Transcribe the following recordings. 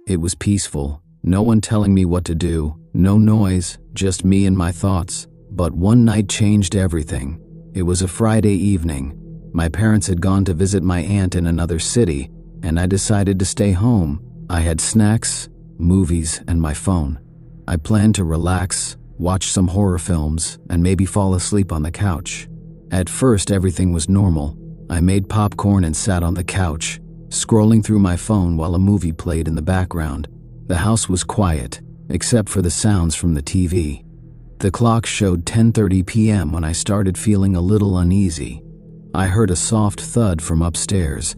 It was peaceful, no one telling me what to do, no noise, just me and my thoughts. But one night changed everything. It was a Friday evening. My parents had gone to visit my aunt in another city, and I decided to stay home. I had snacks, movies, and my phone. I planned to relax, watch some horror films, and maybe fall asleep on the couch. At first, everything was normal. I made popcorn and sat on the couch, scrolling through my phone while a movie played in the background. The house was quiet, except for the sounds from the TV. The clock showed 10:30 p.m. when I started feeling a little uneasy. I heard a soft thud from upstairs.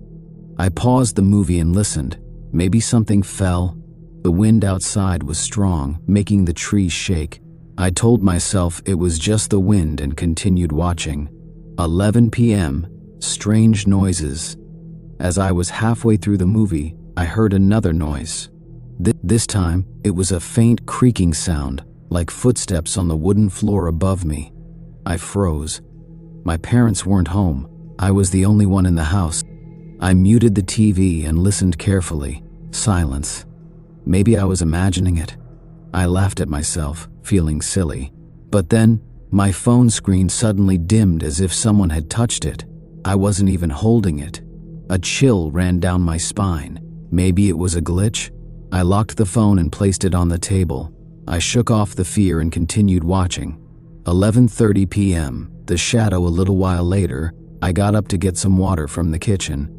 I paused the movie and listened. Maybe something fell. The wind outside was strong, making the trees shake. I told myself it was just the wind and continued watching. 11 p.m. Strange noises. As I was halfway through the movie, I heard another noise. This time, it was a faint creaking sound, like footsteps on the wooden floor above me. I froze. My parents weren't home. I was the only one in the house. I muted the TV and listened carefully. Silence. Maybe I was imagining it. I laughed at myself, feeling silly. But then, my phone screen suddenly dimmed as if someone had touched it. I wasn't even holding it. A chill ran down my spine. Maybe it was a glitch? I locked the phone and placed it on the table. I shook off the fear and continued watching. 11:30 p.m., the shadow a little while later, I got up to get some water from the kitchen.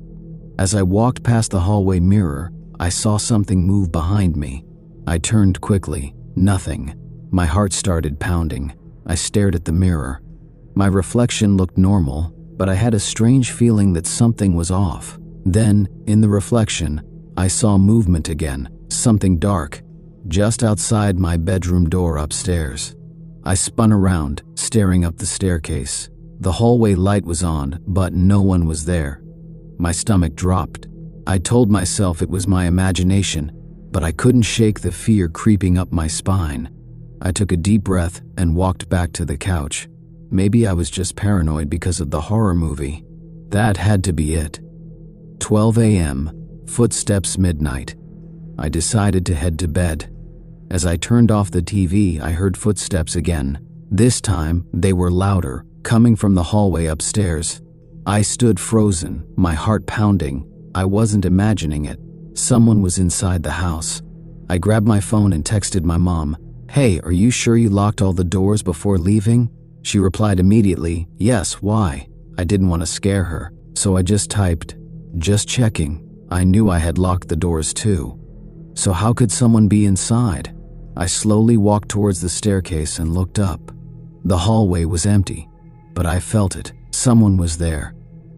As I walked past the hallway mirror, I saw something move behind me. I turned quickly. Nothing. My heart started pounding. I stared at the mirror. My reflection looked normal, but I had a strange feeling that something was off. Then, in the reflection, I saw movement again, something dark, just outside my bedroom door upstairs. I spun around, staring up the staircase. The hallway light was on, but no one was there. My stomach dropped. I told myself it was my imagination, but I couldn't shake the fear creeping up my spine. I took a deep breath and walked back to the couch. Maybe I was just paranoid because of the horror movie. That had to be it. 12 a.m., footsteps midnight. I decided to head to bed. As I turned off the TV, I heard footsteps again. This time, they were louder, coming from the hallway upstairs. I stood frozen, my heart pounding. I wasn't imagining it. Someone was inside the house. I grabbed my phone and texted my mom. "Hey, are you sure you locked all the doors before leaving?" She replied immediately, "Yes, why?" I didn't want to scare her, so I just typed, "Just checking." I knew I had locked the doors too. So how could someone be inside? I slowly walked towards the staircase and looked up. The hallway was empty, but I felt it. Someone was there.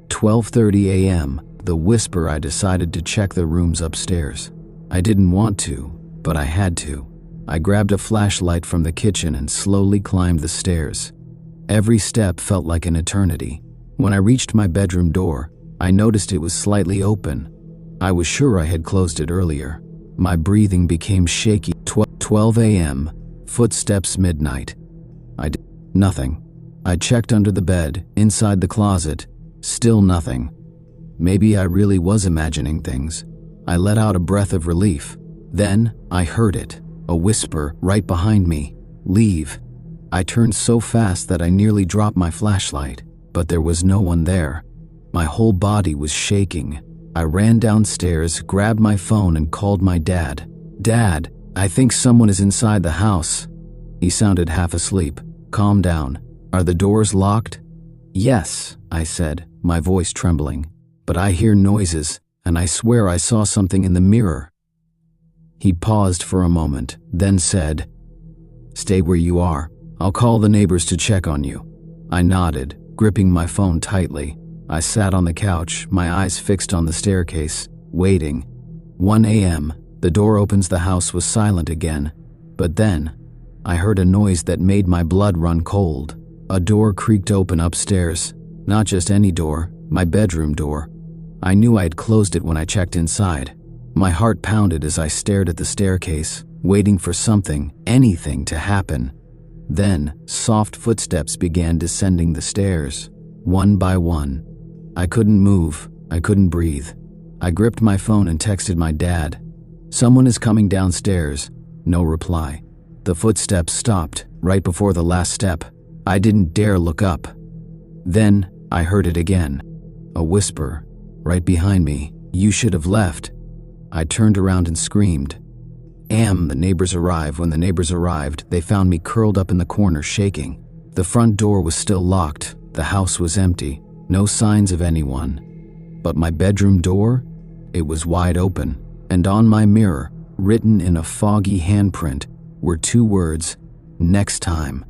12:30 a.m., the whisper. I decided to check the rooms upstairs. I didn't want to, but I had to. I grabbed a flashlight from the kitchen and slowly climbed the stairs. Every step felt like an eternity. When I reached my bedroom door, I noticed it was slightly open. I was sure I had closed it earlier. My breathing became shaky. 12 a.m., footsteps midnight. I did nothing. I checked under the bed, inside the closet, still nothing. Maybe I really was imagining things. I let out a breath of relief. Then I heard it, a whisper right behind me. "Leave." I turned so fast that I nearly dropped my flashlight, but there was no one there. My whole body was shaking. I ran downstairs, grabbed my phone, and called my dad. "Dad, I think someone is inside the house." He sounded half asleep. "Calm down. Are the doors locked?" "Yes," I said, my voice trembling. "But I hear noises, and I swear I saw something in the mirror." He paused for a moment, then said, "Stay where you are. I'll call the neighbors to check on you." I nodded, gripping my phone tightly. I sat on the couch, my eyes fixed on the staircase, waiting. 1 a.m., the door opens. The house was silent again. But then, I heard a noise that made my blood run cold. A door creaked open upstairs. Not just any door, my bedroom door. I knew I had closed it when I checked inside. My heart pounded as I stared at the staircase, waiting for something, anything to happen. Then, soft footsteps began descending the stairs, one by one. I couldn't move. I couldn't breathe. I gripped my phone and texted my dad. "Someone is coming downstairs." No reply. The footsteps stopped right before the last step. I didn't dare look up. Then I heard it again. A whisper right behind me. "You should have left." I turned around and screamed. The neighbors arrived. When the neighbors arrived, they found me curled up in the corner, shaking. The front door was still locked. The house was empty. No signs of anyone. But my bedroom door? It was wide open. And on my mirror, written in a foggy handprint, were 2 words: "Next time."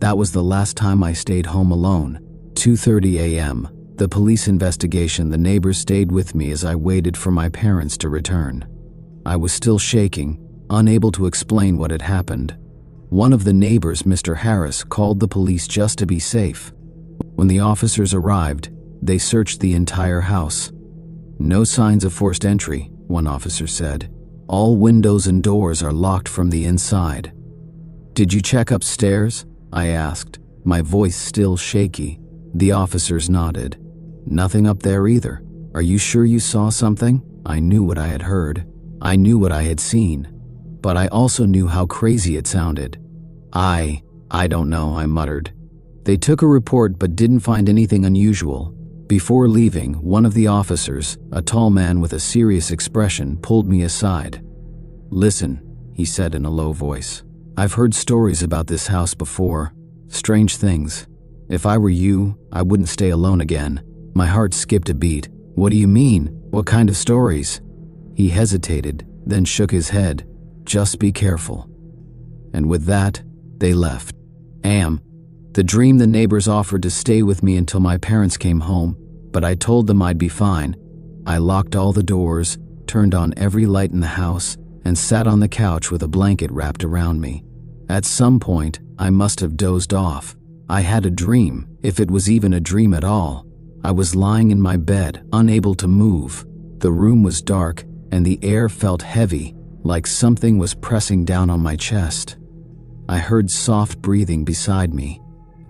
That was the last time I stayed home alone. 2:30 a.m. The police investigation. The neighbors stayed with me as I waited for my parents to return. I was still shaking, unable to explain what had happened. One of the neighbors, Mr. Harris, called the police just to be safe. When the officers arrived, they searched the entire house. "No signs of forced entry," one officer said. "All windows and doors are locked from the inside." "Did you check upstairs?" I asked, my voice still shaky. The officers nodded. "Nothing up there either. Are you sure you saw something?" I knew what I had heard. I knew what I had seen. But I also knew how crazy it sounded. I don't know," I muttered. "They took a report but didn't find anything unusual." Before leaving, one of the officers, a tall man with a serious expression, pulled me aside. "Listen," he said in a low voice. "I've heard stories about this house before. Strange things. If I were you, I wouldn't stay alone again." My heart skipped a beat. "What do you mean? What kind of stories?" He hesitated, then shook his head. "Just be careful." And with that, they left. The dream. The neighbors offered to stay with me until my parents came home, but I told them I'd be fine. I locked all the doors, turned on every light in the house, and sat on the couch with a blanket wrapped around me. At some point, I must have dozed off. I had a dream, if it was even a dream at all. I was lying in my bed, unable to move. The room was dark, and the air felt heavy, like something was pressing down on my chest. I heard soft breathing beside me.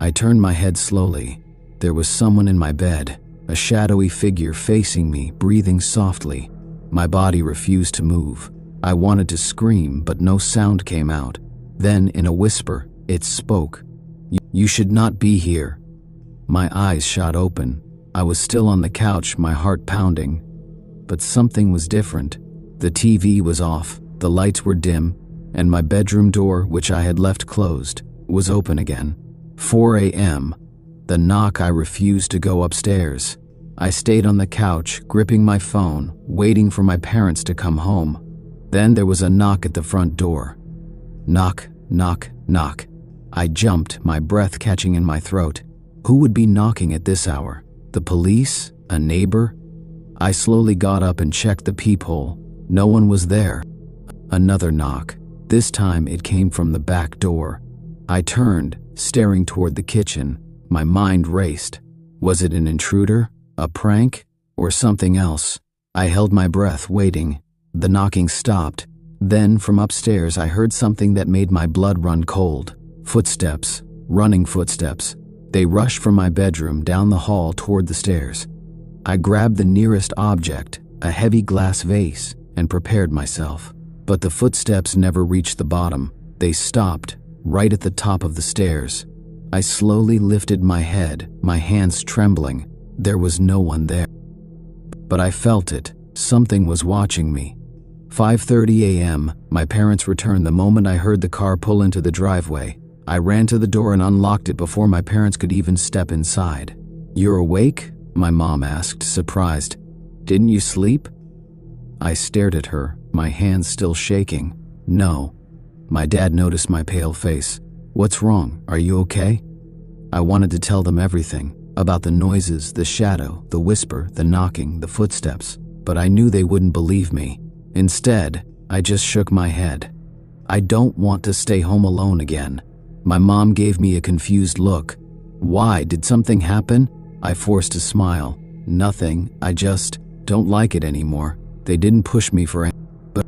I turned my head slowly. There was someone in my bed, a shadowy figure facing me, breathing softly. My body refused to move. I wanted to scream, but no sound came out. Then, in a whisper, it spoke. You should not be here." My eyes shot open. I was still on the couch, my heart pounding. But something was different. The TV was off, the lights were dim, and my bedroom door, which I had left closed, was open again. 4 a.m. The knock. I refused to go upstairs. I stayed on the couch, gripping my phone, waiting for my parents to come home. Then there was a knock at the front door. Knock, knock, knock. I jumped, my breath catching in my throat. Who would be knocking at this hour? The police? A neighbor? I slowly got up and checked the peephole. No one was there. Another knock. This time it came from the back door. I turned, staring toward the kitchen. My mind raced. Was it an intruder? A prank? Or something else? I held my breath, waiting. The knocking stopped. Then, from upstairs, I heard something that made my blood run cold. Footsteps. Running footsteps. They rushed from my bedroom down the hall toward the stairs. I grabbed the nearest object, a heavy glass vase, and prepared myself. But the footsteps never reached the bottom. They stopped, right at the top of the stairs. I slowly lifted my head, my hands trembling. There was no one there. But I felt it. Something was watching me. 5:30 a.m. My parents returned the moment I heard the car pull into the driveway. I ran to the door and unlocked it before my parents could even step inside. "You're awake?" my mom asked, surprised. "Didn't you sleep?" I stared at her, my hands still shaking. "No." My dad noticed my pale face. "What's wrong? Are you okay?" I wanted to tell them everything, about the noises, the shadow, the whisper, the knocking, the footsteps, but I knew they wouldn't believe me. Instead, I just shook my head. "I don't want to stay home alone again." My mom gave me a confused look. "Why? Did something happen?" I forced a smile. "Nothing, I just don't like it anymore. They didn't push me for anything."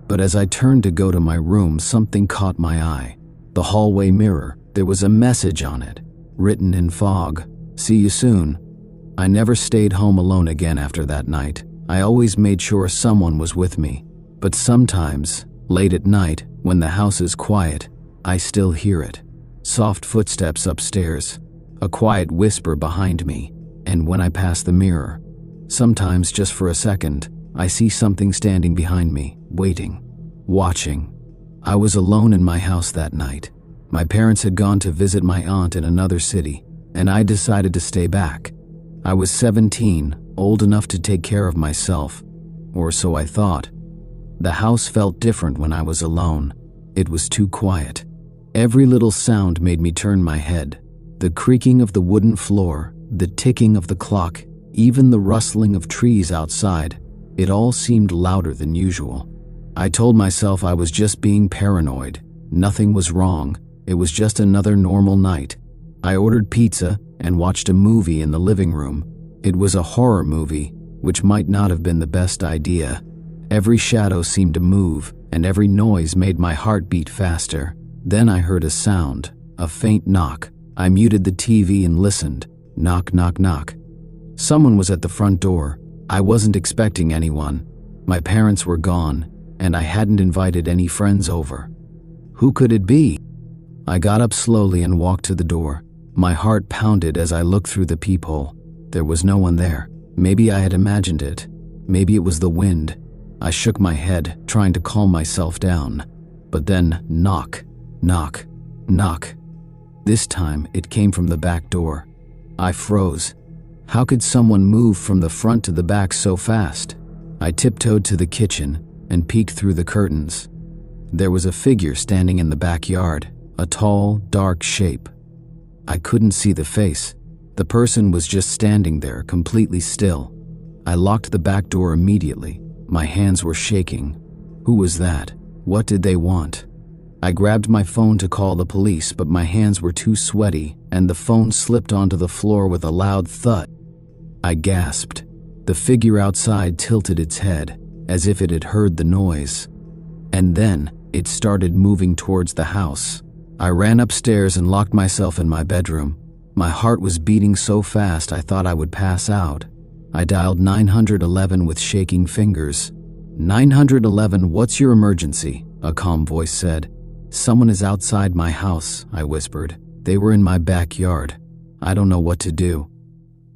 But as I turned to go to my room, something caught my eye. The hallway mirror. There was a message on it, written in fog. "See you soon." I never stayed home alone again after that night. I always made sure someone was with me. But sometimes, late at night, when the house is quiet, I still hear it. Soft footsteps upstairs, a quiet whisper behind me, and when I pass the mirror, sometimes just for a second, I see something standing behind me, waiting, watching. I was alone in my house that night. My parents had gone to visit my aunt in another city, and I decided to stay back. I was 17, old enough to take care of myself, or so I thought. The house felt different when I was alone. It was too quiet. Every little sound made me turn my head. The creaking of the wooden floor, the ticking of the clock, even the rustling of trees outside, it all seemed louder than usual. I told myself I was just being paranoid. Nothing was wrong. It was just another normal night. I ordered pizza and watched a movie in the living room. It was a horror movie, which might not have been the best idea. Every shadow seemed to move, and every noise made my heart beat faster. Then I heard a sound, a faint knock. I muted the TV and listened. Knock, knock, knock. Someone was at the front door. I wasn't expecting anyone. My parents were gone, and I hadn't invited any friends over. Who could it be? I got up slowly and walked to the door. My heart pounded as I looked through the peephole. There was no one there. Maybe I had imagined it. Maybe it was the wind. I shook my head, trying to calm myself down. But then, knock, knock, knock. This time, it came from the back door. I froze. How could someone move from the front to the back so fast? I tiptoed to the kitchen and peeked through the curtains. There was a figure standing in the backyard, a tall, dark shape. I couldn't see the face. The person was just standing there, completely still. I locked the back door immediately. My hands were shaking. Who was that? What did they want? I grabbed my phone to call the police, but my hands were too sweaty, and the phone slipped onto the floor with a loud thud. I gasped. The figure outside tilted its head, as if it had heard the noise. And then, it started moving towards the house. I ran upstairs and locked myself in my bedroom. My heart was beating so fast I thought I would pass out. I dialed 911 with shaking fingers. 911, what's your emergency? A calm voice said. Someone is outside my house, I whispered. They were in my backyard. I don't know what to do.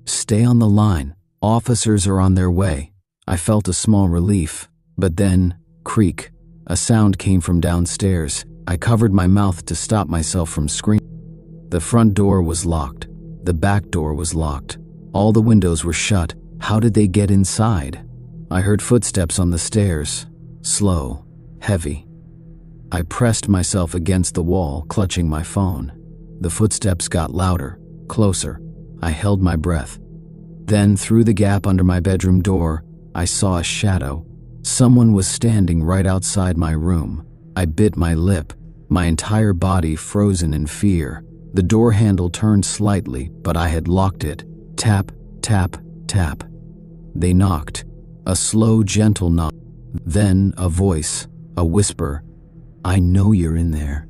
Stay on the line. Officers are on their way. I felt a small relief, but then, creak. A sound came from downstairs. I covered my mouth to stop myself from screaming. The front door was locked. The back door was locked. All the windows were shut. How did they get inside? I heard footsteps on the stairs. Slow, heavy. I pressed myself against the wall, clutching my phone. The footsteps got louder, closer. I held my breath. Then, through the gap under my bedroom door, I saw a shadow. Someone was standing right outside my room. I bit my lip, my entire body frozen in fear. The door handle turned slightly, but I had locked it. Tap, tap, tap. They knocked. A slow, gentle knock. Then a voice, a whisper. I know you're in there.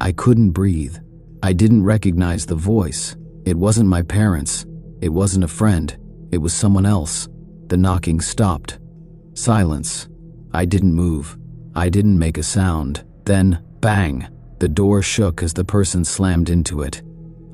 I couldn't breathe. I didn't recognize the voice. It wasn't my parents. It wasn't a friend. It was someone else. The knocking stopped. Silence. I didn't move. I didn't make a sound. Then, bang! The door shook as the person slammed into it.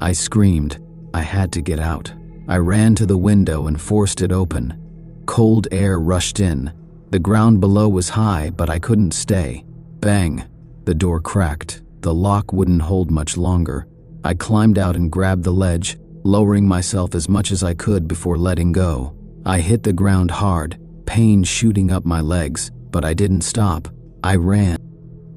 I screamed. I had to get out. I ran to the window and forced it open. Cold air rushed in. The ground below was high, but I couldn't stay. Bang! The door cracked. The lock wouldn't hold much longer. I climbed out and grabbed the ledge, lowering myself as much as I could before letting go. I hit the ground hard, pain shooting up my legs, but I didn't stop. I ran.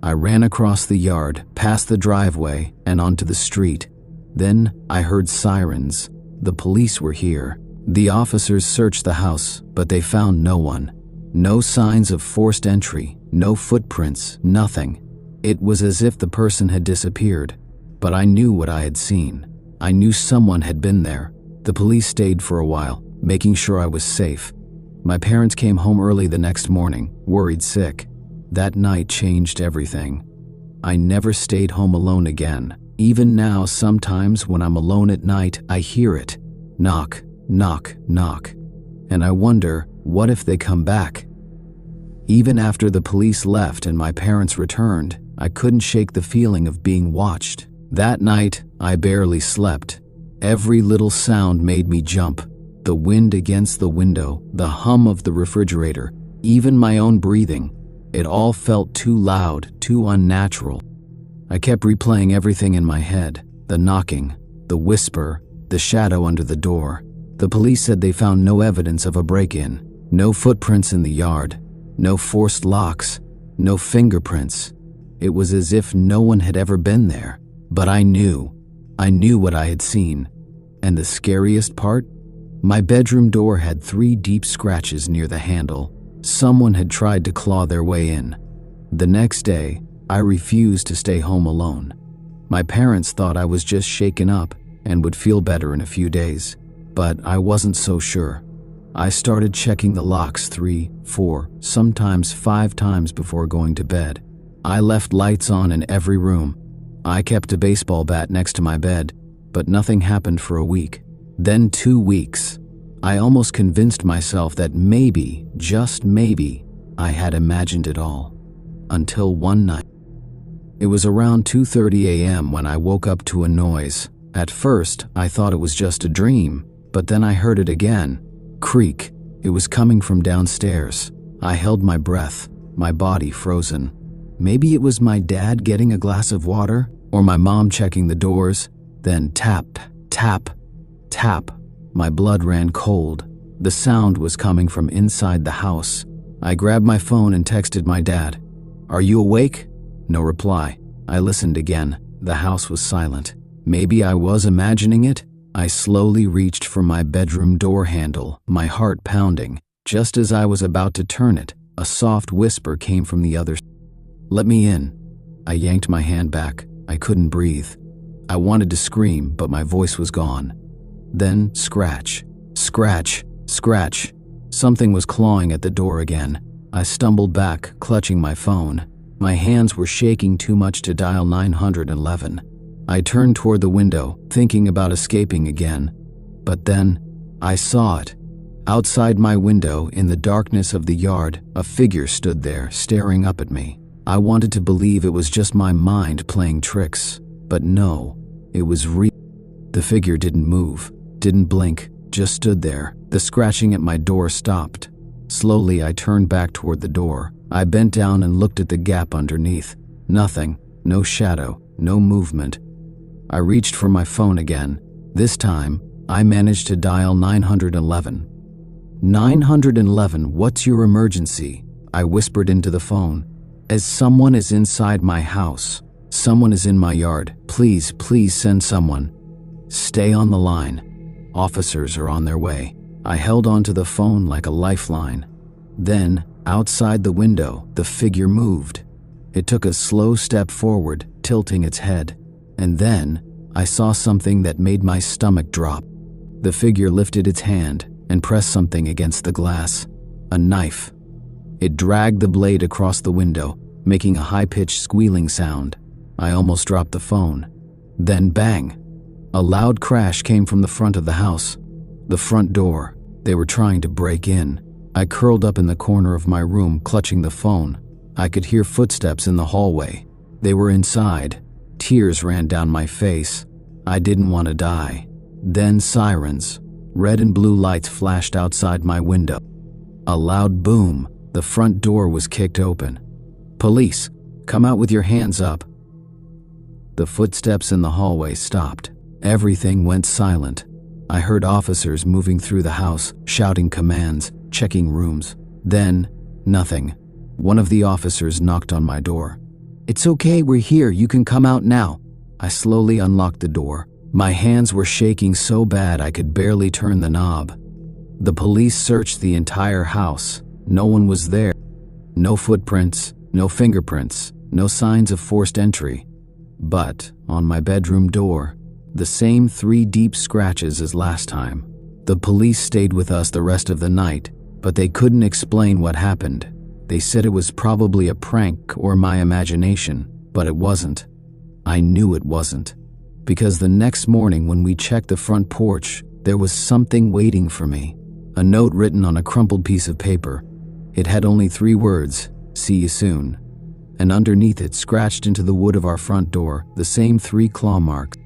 I ran across the yard, past the driveway, and onto the street. Then I heard sirens. The police were here. The officers searched the house, but they found no one. No signs of forced entry, no footprints, nothing. It was as if the person had disappeared. But I knew what I had seen. I knew someone had been there. The police stayed for a while, making sure I was safe. My parents came home early the next morning, worried sick. That night changed everything. I never stayed home alone again. Even now, sometimes when I'm alone at night, I hear it. Knock, knock, knock. And I wonder, what if they come back? Even after the police left and my parents returned, I couldn't shake the feeling of being watched. That night, I barely slept. Every little sound made me jump. The wind against the window, the hum of the refrigerator, even my own breathing. It all felt too loud, too unnatural. I kept replaying everything in my head. The knocking, the whisper, the shadow under the door. The police said they found no evidence of a break-in. No footprints in the yard. No forced locks. No fingerprints. It was as if no one had ever been there. But I knew what I had seen. And the scariest part? My bedroom door had 3 deep scratches near the handle. Someone had tried to claw their way in. The next day, I refused to stay home alone. My parents thought I was just shaken up and would feel better in a few days. But I wasn't so sure. I started checking the locks 3, 4, sometimes 5 times before going to bed. I left lights on in every room. I kept a baseball bat next to my bed, but nothing happened for a week. Then 2 weeks. I almost convinced myself that maybe, just maybe, I had imagined it all. Until one night. It was around 2:30 a.m. when I woke up to a noise. At first, I thought it was just a dream, but then I heard it again. Creak. It was coming from downstairs. I held my breath, my body frozen. Maybe it was my dad getting a glass of water, or my mom checking the doors. Then tap, tap, tap. My blood ran cold. The sound was coming from inside the house. I grabbed my phone and texted my dad. "Are you awake?" No reply. I listened again. The house was silent. Maybe I was imagining it? I slowly reached for my bedroom door handle, my heart pounding. Just as I was about to turn it, a soft whisper came from the other side. "Let me in." I yanked my hand back. I couldn't breathe. I wanted to scream, but my voice was gone. Then scratch, scratch, scratch. Something was clawing at the door again. I stumbled back, clutching my phone. My hands were shaking too much to dial 911. I turned toward the window, thinking about escaping again. But then, I saw it. Outside my window, in the darkness of the yard, a figure stood there, staring up at me. I wanted to believe it was just my mind playing tricks. But no, it was real. The figure didn't move, didn't blink, just stood there. The scratching at my door stopped. Slowly, I turned back toward the door. I bent down and looked at the gap underneath. Nothing, no shadow, no movement. I reached for my phone again. This time, I managed to dial 911. 911, what's your emergency? I whispered into the phone. As someone is inside my house. Someone is in my yard. Please, please send someone. Stay on the line. Officers are on their way. I held onto the phone like a lifeline. Then, outside the window, the figure moved. It took a slow step forward, tilting its head. And then, I saw something that made my stomach drop. The figure lifted its hand and pressed something against the glass. A knife. It dragged the blade across the window, making a high-pitched squealing sound. I almost dropped the phone. Then bang! A loud crash came from the front of the house. The front door. They were trying to break in. I curled up in the corner of my room, clutching the phone. I could hear footsteps in the hallway. They were inside. Tears ran down my face. I didn't want to die. Then sirens. Red and blue lights flashed outside my window. A loud boom. The front door was kicked open. "Police, come out with your hands up." The footsteps in the hallway stopped. Everything went silent. I heard officers moving through the house, shouting commands, checking rooms. Then, nothing. One of the officers knocked on my door. "It's okay, we're here, you can come out now." I slowly unlocked the door. My hands were shaking so bad I could barely turn the knob. The police searched the entire house. No one was there. No footprints, no fingerprints, no signs of forced entry. But, on my bedroom door, the same 3 deep scratches as last time. The police stayed with us the rest of the night, but they couldn't explain what happened. They said it was probably a prank or my imagination, but it wasn't. I knew it wasn't. Because the next morning when we checked the front porch, there was something waiting for me. A note written on a crumpled piece of paper. It had only 3 words, "See you soon." And underneath it, scratched into the wood of our front door, the same 3 claw marks.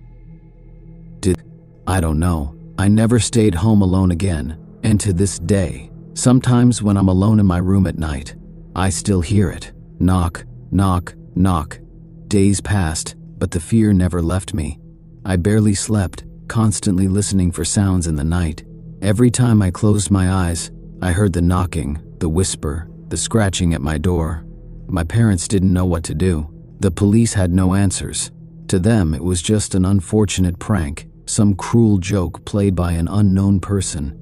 I don't know. I never stayed home alone again, and to this day, sometimes when I'm alone in my room at night, I still hear it. Knock, knock, knock. Days passed, but the fear never left me. I barely slept, constantly listening for sounds in the night. Every time I closed my eyes, I heard the knocking, the whisper, the scratching at my door. My parents didn't know what to do. The police had no answers. To them, it was just an unfortunate prank, some cruel joke played by an unknown person.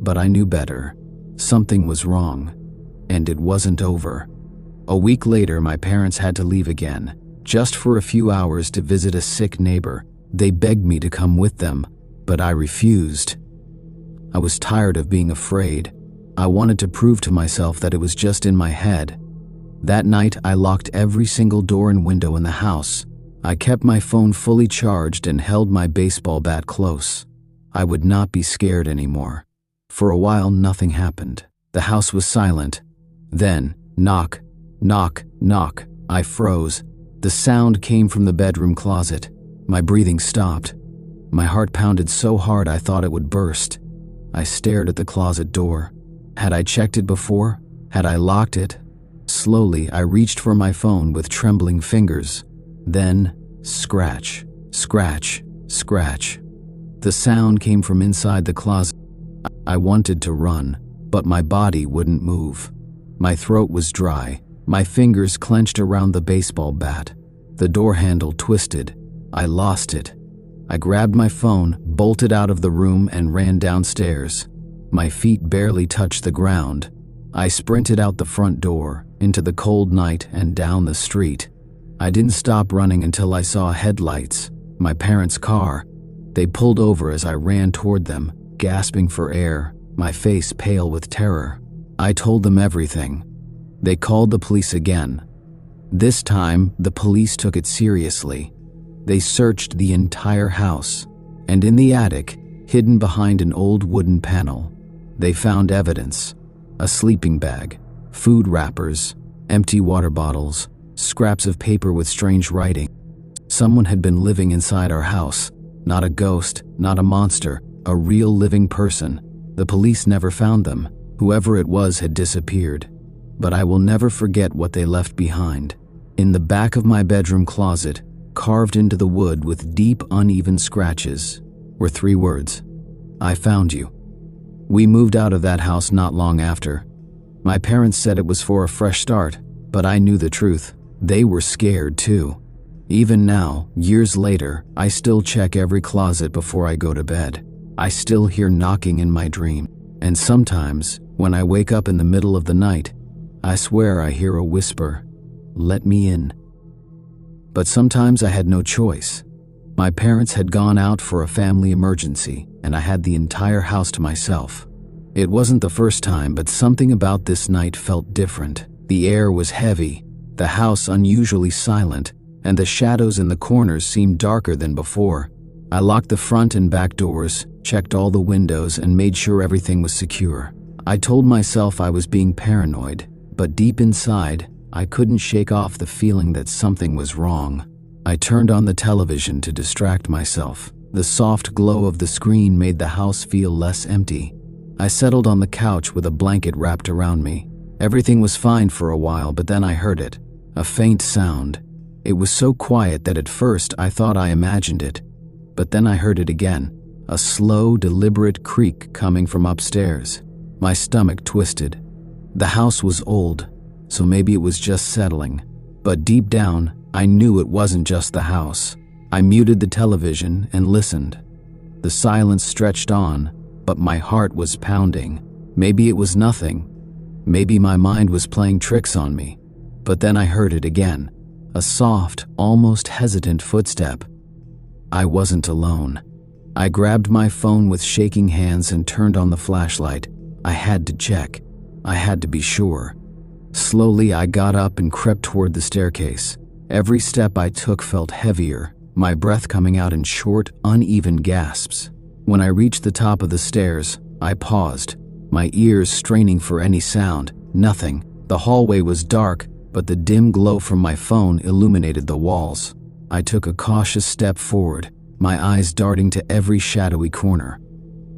But I knew better. Something was wrong, and it wasn't over. A week later, my parents had to leave again, just for a few hours to visit a sick neighbor. They begged me to come with them, but I refused. I was tired of being afraid. I wanted to prove to myself that it was just in my head. That night, I locked every single door and window in the house. I kept my phone fully charged and held my baseball bat close. I would not be scared anymore. For a while, nothing happened. The house was silent. Then, knock, knock, knock. I froze. The sound came from the bedroom closet. My breathing stopped. My heart pounded so hard I thought it would burst. I stared at the closet door. Had I checked it before? Had I locked it? Slowly, I reached for my phone with trembling fingers. Then, scratch, scratch, scratch. The sound came from inside the closet. I wanted to run, but my body wouldn't move. My throat was dry. My fingers clenched around the baseball bat. The door handle twisted. I lost it. I grabbed my phone, bolted out of the room, and ran downstairs. My feet barely touched the ground. I sprinted out the front door, into the cold night, and down the street. I didn't stop running until I saw headlights. My parents' car. They pulled over as I ran toward them, gasping for air, my face pale with terror. I told them everything. They called the police again. This time, the police took it seriously. They searched the entire house, and in the attic, hidden behind an old wooden panel, they found evidence: a sleeping bag, food wrappers, empty water bottles, scraps of paper with strange writing. Someone had been living inside our house. Not a ghost, not a monster, a real living person. The police never found them. Whoever it was had disappeared. But I will never forget what they left behind. In the back of my bedroom closet, carved into the wood with deep, uneven scratches, were 3 words: "I found you." We moved out of that house not long after. My parents said it was for a fresh start, but I knew the truth. They were scared too. Even now, years later, I still check every closet before I go to bed. I still hear knocking in my dream. And sometimes, when I wake up in the middle of the night, I swear I hear a whisper, "Let me in." But sometimes I had no choice. My parents had gone out for a family emergency, and I had the entire house to myself. It wasn't the first time, but something about this night felt different. The air was heavy, the house unusually silent, and the shadows in the corners seemed darker than before. I locked the front and back doors, checked all the windows, and made sure everything was secure. I told myself I was being paranoid, but deep inside, I couldn't shake off the feeling that something was wrong. I turned on the television to distract myself. The soft glow of the screen made the house feel less empty. I settled on the couch with a blanket wrapped around me. Everything was fine for a while, but then I heard it. A faint sound. It was so quiet that at first I thought I imagined it. But then I heard it again. A slow, deliberate creak coming from upstairs. My stomach twisted. The house was old, so maybe it was just settling. But deep down, I knew it wasn't just the house. I muted the television and listened. The silence stretched on, but my heart was pounding. Maybe it was nothing. Maybe my mind was playing tricks on me. But then I heard it again. A soft, almost hesitant footstep. I wasn't alone. I grabbed my phone with shaking hands and turned on the flashlight. I had to check. I had to be sure. Slowly, I got up and crept toward the staircase. Every step I took felt heavier, my breath coming out in short, uneven gasps. When I reached the top of the stairs, I paused, my ears straining for any sound. Nothing. The hallway was dark, but the dim glow from my phone illuminated the walls. I took a cautious step forward, my eyes darting to every shadowy corner.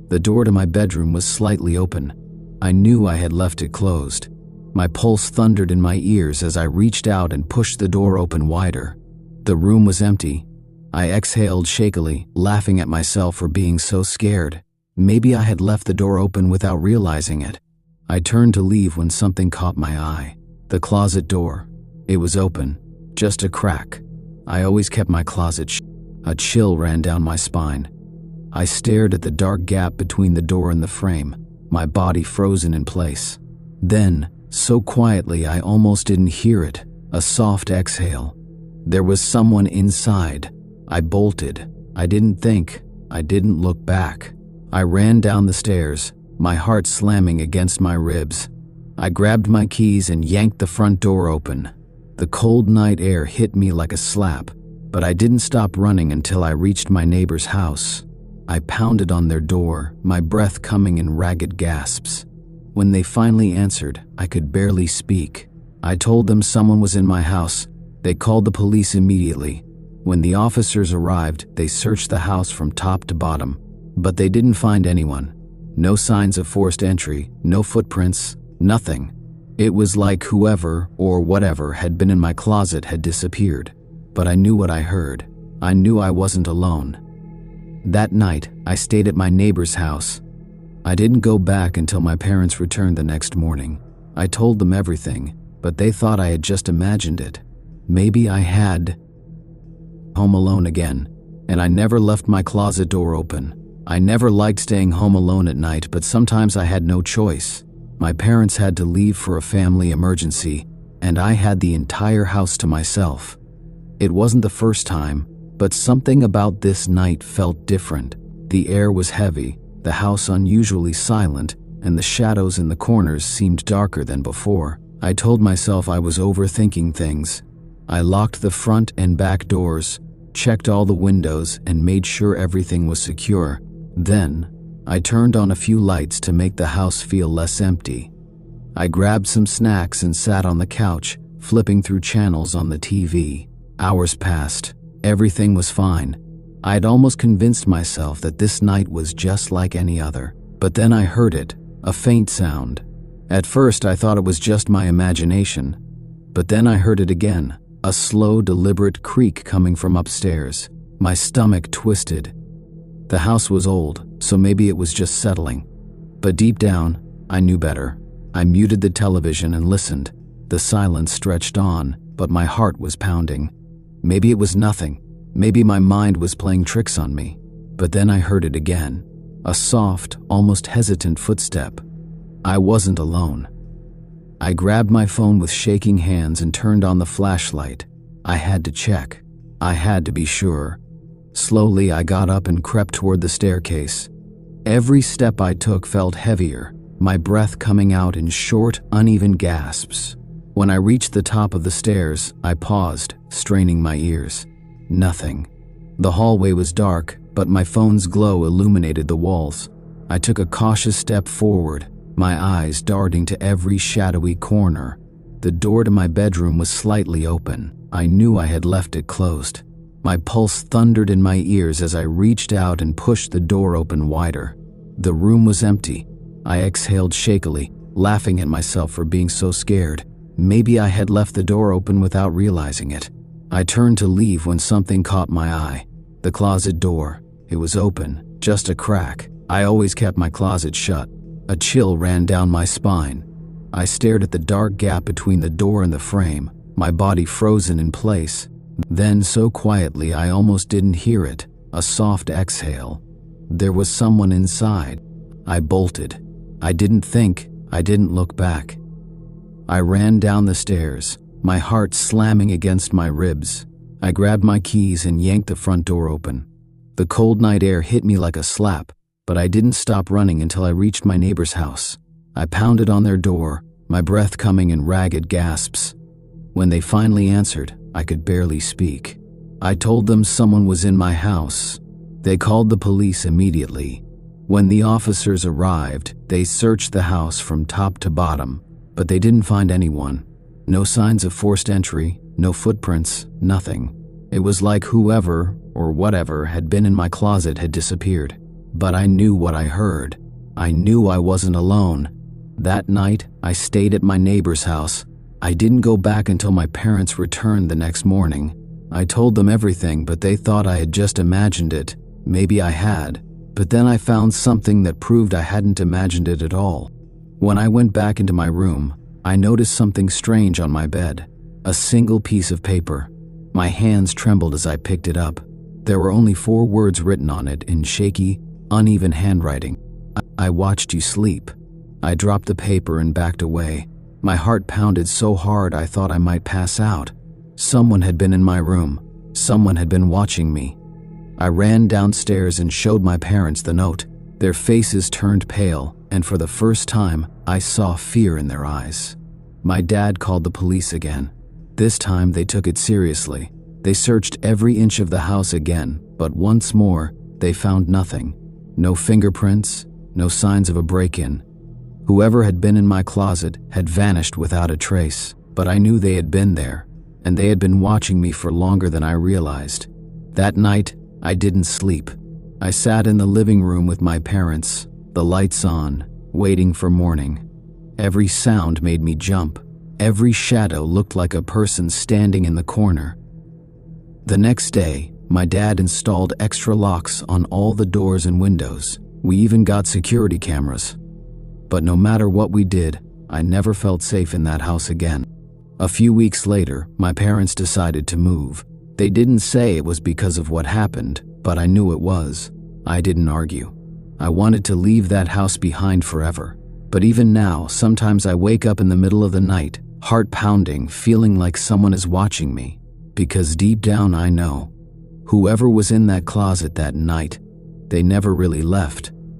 The door to my bedroom was slightly open. I knew I had left it closed. My pulse thundered in my ears as I reached out and pushed the door open wider. The room was empty. I exhaled shakily, laughing at myself for being so scared. Maybe I had left the door open without realizing it. I turned to leave when something caught my eye. The closet door. It was open, just a crack. I always kept my closet shut. A chill ran down my spine. I stared at the dark gap between the door and the frame, my body frozen in place. Then, so quietly I almost didn't hear it, a soft exhale. There was someone inside. I bolted. I didn't think. I didn't look back. I ran down the stairs, my heart slamming against my ribs. I grabbed my keys and yanked the front door open. The cold night air hit me like a slap, but I didn't stop running until I reached my neighbor's house. I pounded on their door, my breath coming in ragged gasps. When they finally answered, I could barely speak. I told them someone was in my house. They called the police immediately. When the officers arrived, they searched the house from top to bottom, but they didn't find anyone. No signs of forced entry, no footprints, nothing. It was like whoever or whatever had been in my closet had disappeared. But I knew what I heard. I knew I wasn't alone. That night, I stayed at my neighbor's house. I didn't go back until my parents returned the next morning. I told them everything, but they thought I had just imagined it. Maybe I had. Home alone again, and I never left my closet door open. I never liked staying home alone at night, but sometimes I had no choice. My parents had to leave for a family emergency, and I had the entire house to myself. It wasn't the first time, but something about this night felt different. The air was heavy, the house unusually silent, and the shadows in the corners seemed darker than before. I told myself I was overthinking things. I locked the front and back doors, checked all the windows, and made sure everything was secure. Then, I turned on a few lights to make the house feel less empty. I grabbed some snacks and sat on the couch, flipping through channels on the TV. Hours passed. Everything was fine. I had almost convinced myself that this night was just like any other. But then I heard it, a faint sound. At first I thought it was just my imagination. But then I heard it again, a slow, deliberate creak coming from upstairs. My stomach twisted. The house was old, so maybe it was just settling. But deep down, I knew better. I muted the television and listened. The silence stretched on, but my heart was pounding. Maybe it was nothing. Maybe my mind was playing tricks on me. But then I heard it again. A soft, almost hesitant footstep. I wasn't alone. I grabbed my phone with shaking hands and turned on the flashlight. I had to check. I had to be sure. Slowly, I got up and crept toward the staircase. Every step I took felt heavier, my breath coming out in short, uneven gasps. When I reached the top of the stairs, I paused, straining my ears. Nothing. The hallway was dark, but my phone's glow illuminated the walls. I took a cautious step forward, my eyes darting to every shadowy corner. The door to my bedroom was slightly open. I knew I had left it closed. My pulse thundered in my ears as I reached out and pushed the door open wider. The room was empty. I exhaled shakily, laughing at myself for being so scared. Maybe I had left the door open without realizing it. I turned to leave when something caught my eye. The closet door. It was open, just a crack. I always kept my closet shut. A chill ran down my spine. I stared at the dark gap between the door and the frame, my body frozen in place. Then, so quietly I almost didn't hear it, a soft exhale. There was someone inside. I bolted. I didn't think. I didn't look back. I ran down the stairs, my heart slamming against my ribs. I grabbed my keys and yanked the front door open. The cold night air hit me like a slap, but I didn't stop running until I reached my neighbor's house. I pounded on their door, my breath coming in ragged gasps. When they finally answered, I could barely speak. I told them someone was in my house. They called the police immediately. When the officers arrived, they searched the house from top to bottom, but they didn't find anyone. No signs of forced entry, no footprints, nothing. It was like whoever or whatever had been in my closet had disappeared. But I knew what I heard. I knew I wasn't alone. That night, I stayed at my neighbor's house. I didn't go back until my parents returned the next morning. I told them everything, but they thought I had just imagined it. Maybe I had. But then I found something that proved I hadn't imagined it at all. When I went back into my room, I noticed something strange on my bed. A single piece of paper. My hands trembled as I picked it up. There were only 4 words written on it in shaky, uneven handwriting. I watched you sleep. I dropped the paper and backed away. My heart pounded so hard I thought I might pass out. Someone had been in my room. Someone had been watching me. I ran downstairs and showed my parents the note. Their faces turned pale, and for the first time, I saw fear in their eyes. My dad called the police again. This time they took it seriously. They searched every inch of the house again, but once more, they found nothing. No fingerprints, no signs of a break-in. Whoever had been in my closet had vanished without a trace, but I knew they had been there, and they had been watching me for longer than I realized. That night, I didn't sleep. I sat in the living room with my parents, the lights on, waiting for morning. Every sound made me jump. Every shadow looked like a person standing in the corner. The next day, my dad installed extra locks on all the doors and windows. We even got security cameras. But no matter what we did, I never felt safe in that house again. A few weeks later, my parents decided to move. They didn't say it was because of what happened, but I knew it was. I didn't argue. I wanted to leave that house behind forever. But even now, sometimes I wake up in the middle of the night, heart pounding, feeling like someone is watching me. Because deep down I know, whoever was in that closet that night, they never really left.